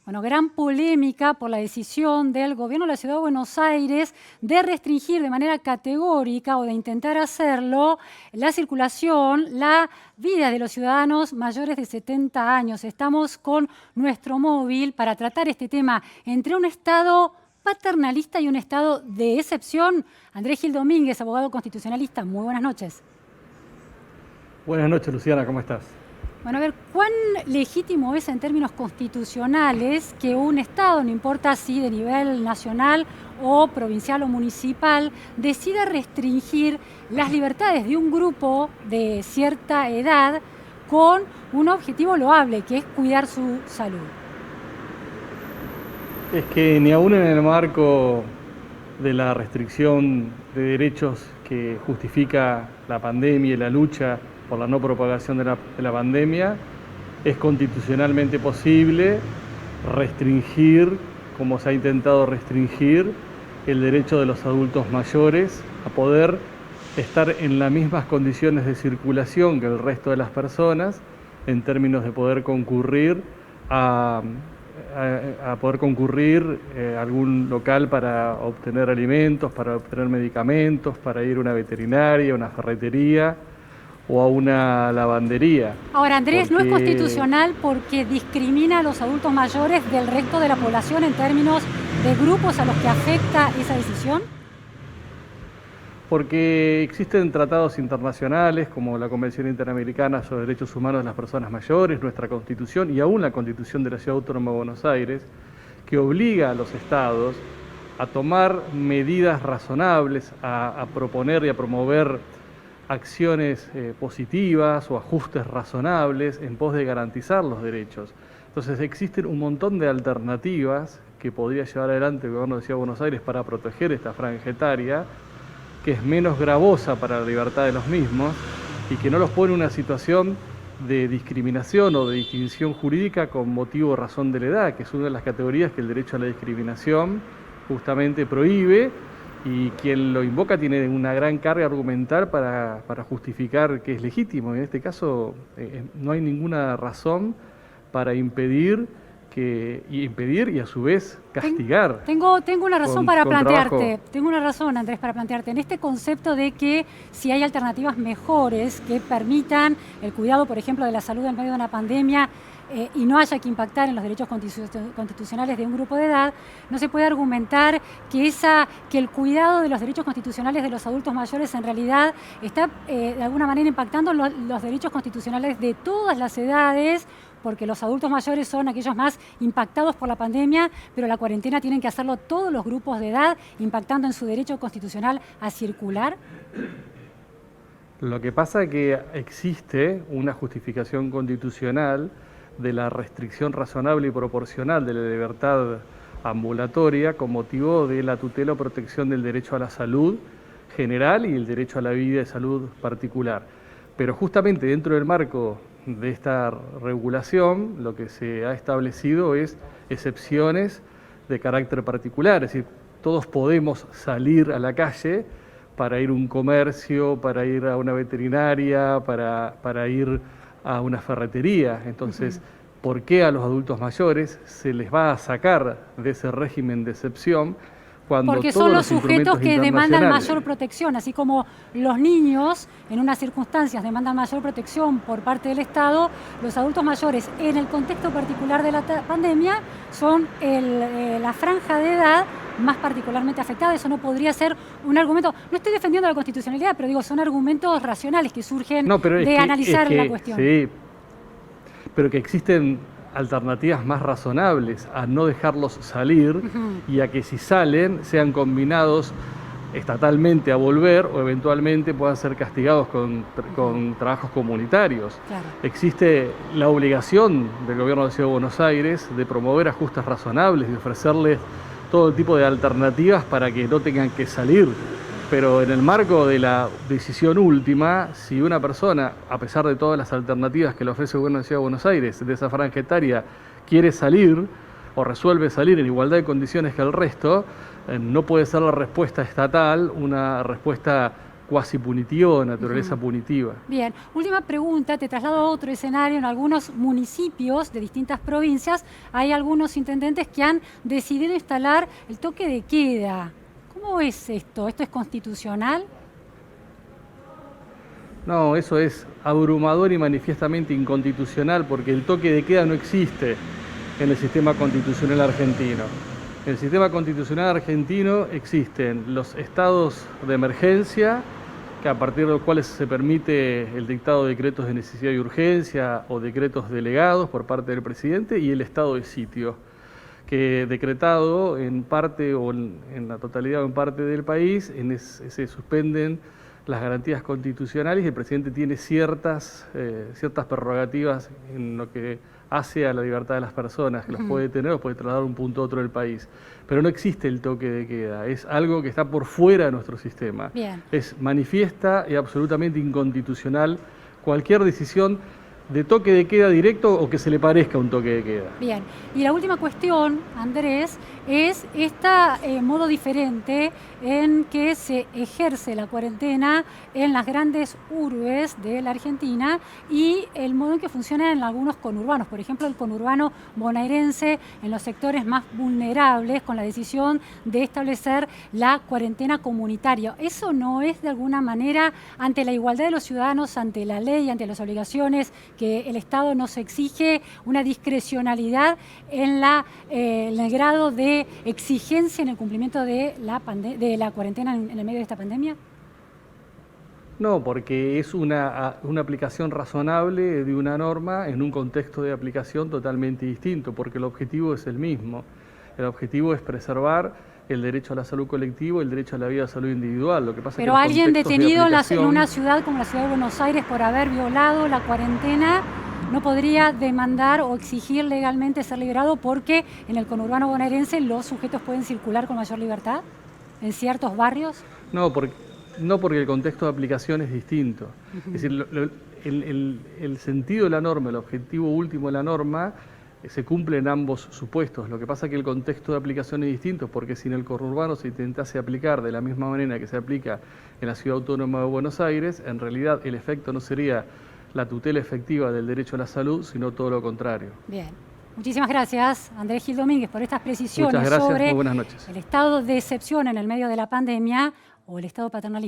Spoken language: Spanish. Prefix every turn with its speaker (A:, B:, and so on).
A: Bueno, gran polémica por la decisión del gobierno de la Ciudad de Buenos Aires de restringir de manera categórica o de intentar hacerlo la circulación, la vida de los ciudadanos mayores de 70 años. Estamos con nuestro móvil para tratar este tema entre un Estado paternalista y un Estado de excepción. Andrés Gil Domínguez, abogado constitucionalista. Muy buenas noches.
B: Buenas noches, Luciana, ¿cómo estás?
A: Bueno, a ver, ¿cuán legítimo es en términos constitucionales que un Estado, no importa si de nivel nacional o provincial o municipal, decida restringir las libertades de un grupo de cierta edad con un objetivo loable, que es cuidar su salud?
B: Es que ni aún en el marco de la restricción de derechos que justifica la pandemia y la lucha por la no propagación de la pandemia, es constitucionalmente posible restringir, como se ha intentado restringir, el derecho de los adultos mayores a poder estar en las mismas condiciones de circulación que el resto de las personas, en términos de poder concurrir a algún local para obtener alimentos, para obtener medicamentos, para ir a una veterinaria, a una ferretería o a una lavandería.
A: Ahora, Andrés, ¿no es constitucional porque discrimina a los adultos mayores del resto de la población en términos de grupos a los que afecta esa decisión?
B: Porque existen tratados internacionales como la Convención Interamericana sobre Derechos Humanos de las Personas Mayores, nuestra Constitución y aún la Constitución de la Ciudad Autónoma de Buenos Aires, que obliga a los estados a tomar medidas razonables, a proponer y a promover acciones positivas o ajustes razonables en pos de garantizar los derechos. Entonces existen un montón de alternativas que podría llevar adelante el gobierno de Ciudad de Buenos Aires para proteger esta franja etaria, que es menos gravosa para la libertad de los mismos y que no los pone en una situación de discriminación o de distinción jurídica con motivo o razón de la edad, que es una de las categorías que el derecho a la discriminación justamente prohíbe, y quien lo invoca tiene una gran carga argumental para justificar que es legítimo. En este caso no hay ninguna razón para impedir y a su vez castigar.
A: Tengo una razón para plantearte.
B: Trabajo.
A: Tengo una razón, Andrés, para plantearte. En este concepto de que si hay alternativas mejores que permitan el cuidado, por ejemplo, de la salud en medio de una pandemia, y no haya que impactar en los derechos constitucionales de un grupo de edad, no se puede argumentar que el cuidado de los derechos constitucionales de los adultos mayores en realidad está de alguna manera impactando los derechos constitucionales de todas las edades, porque los adultos mayores son aquellos más impactados por la pandemia, pero la cuarentena tienen que hacerlo todos los grupos de edad, impactando en su derecho constitucional a circular.
B: Lo que pasa es que existe una justificación constitucional de la restricción razonable y proporcional de la libertad ambulatoria con motivo de la tutela o protección del derecho a la salud general y el derecho a la vida de salud particular. Pero justamente dentro del marco de esta regulación, lo que se ha establecido es excepciones de carácter particular, es decir, todos podemos salir a la calle para ir a un comercio, para ir a una veterinaria, para ir a una ferretería. Entonces, ¿por qué a los adultos mayores se les va a sacar de ese régimen de excepción?
A: Porque son los sujetos que demandan mayor protección, así como los niños en unas circunstancias demandan mayor protección por parte del Estado, los adultos mayores en el contexto particular de la pandemia son la franja de edad más particularmente afectada. Eso no podría ser un argumento, no estoy defendiendo la constitucionalidad, pero digo, son argumentos racionales que surgen de analizar la cuestión.
B: Sí, pero que existen alternativas más razonables a no dejarlos salir y a que si salen sean combinados estatalmente a volver o eventualmente puedan ser castigados con trabajos comunitarios.
A: Claro.
B: Existe la obligación del gobierno de Ciudad de Buenos Aires de promover ajustes razonables, de ofrecerles todo tipo de alternativas para que no tengan que salir. Pero en el marco de la decisión última, si una persona, a pesar de todas las alternativas que le ofrece el gobierno de Ciudad de Buenos Aires, de esa franja etaria, quiere salir o resuelve salir en igualdad de condiciones que el resto, no puede ser la respuesta estatal una respuesta cuasi punitiva, naturaleza punitiva.
A: Bien, última pregunta, te traslado a otro escenario. En algunos municipios de distintas provincias hay algunos intendentes que han decidido instalar el toque de queda. ¿Cómo es esto? ¿Esto es constitucional?
B: No, eso es abrumador y manifiestamente inconstitucional porque el toque de queda no existe en el sistema constitucional argentino. En el sistema constitucional argentino existen los estados de emergencia, que a partir de los cuales se permite el dictado de decretos de necesidad y urgencia o decretos delegados por parte del presidente, y el estado de sitio, que decretado en parte o en la totalidad o en parte del país, se suspenden las garantías constitucionales y el presidente tiene ciertas prerrogativas en lo que hace a la libertad de las personas, que los puede tener, los puede trasladar de un punto a otro del país. Pero no existe el toque de queda, es algo que está por fuera de nuestro sistema.
A: Bien.
B: Es manifiesta y absolutamente inconstitucional cualquier decisión de toque de queda directo o que se le parezca un toque de queda.
A: Bien, y la última cuestión, Andrés, es modo diferente en que se ejerce la cuarentena en las grandes urbes de la Argentina y el modo en que funciona en algunos conurbanos, por ejemplo el conurbano bonaerense en los sectores más vulnerables con la decisión de establecer la cuarentena comunitaria. ¿Eso no es de alguna manera ante la igualdad de los ciudadanos, ante la ley, ante las obligaciones que el Estado nos exige, una discrecionalidad en el grado de exigencia en el cumplimiento de la cuarentena en el medio de esta pandemia?
B: No, porque es una aplicación razonable de una norma en un contexto de aplicación totalmente distinto, porque el objetivo es el mismo. El objetivo es preservar el derecho a la salud colectivo, el derecho a la vida de salud individual. Lo que pasa
A: Pero
B: es que
A: alguien detenido en una ciudad como la ciudad de Buenos Aires por haber violado la cuarentena no podría demandar o exigir legalmente ser liberado porque en el conurbano bonaerense los sujetos pueden circular con mayor libertad en ciertos barrios.
B: No, porque el contexto de aplicación es distinto. Es decir, el sentido de la norma, el objetivo último de la norma se cumple en ambos supuestos. Lo que pasa es que el contexto de aplicación es distinto, porque si en el conurbano se intentase aplicar de la misma manera que se aplica en la Ciudad Autónoma de Buenos Aires, en realidad el efecto no sería la tutela efectiva del derecho a la salud, sino todo lo contrario.
A: Bien. Muchísimas gracias, Andrés Gil Domínguez, por estas precisiones
B: Muchas gracias,
A: sobre
B: muy buenas noches.
A: el estado de excepción en el medio de la pandemia o el estado paternalista.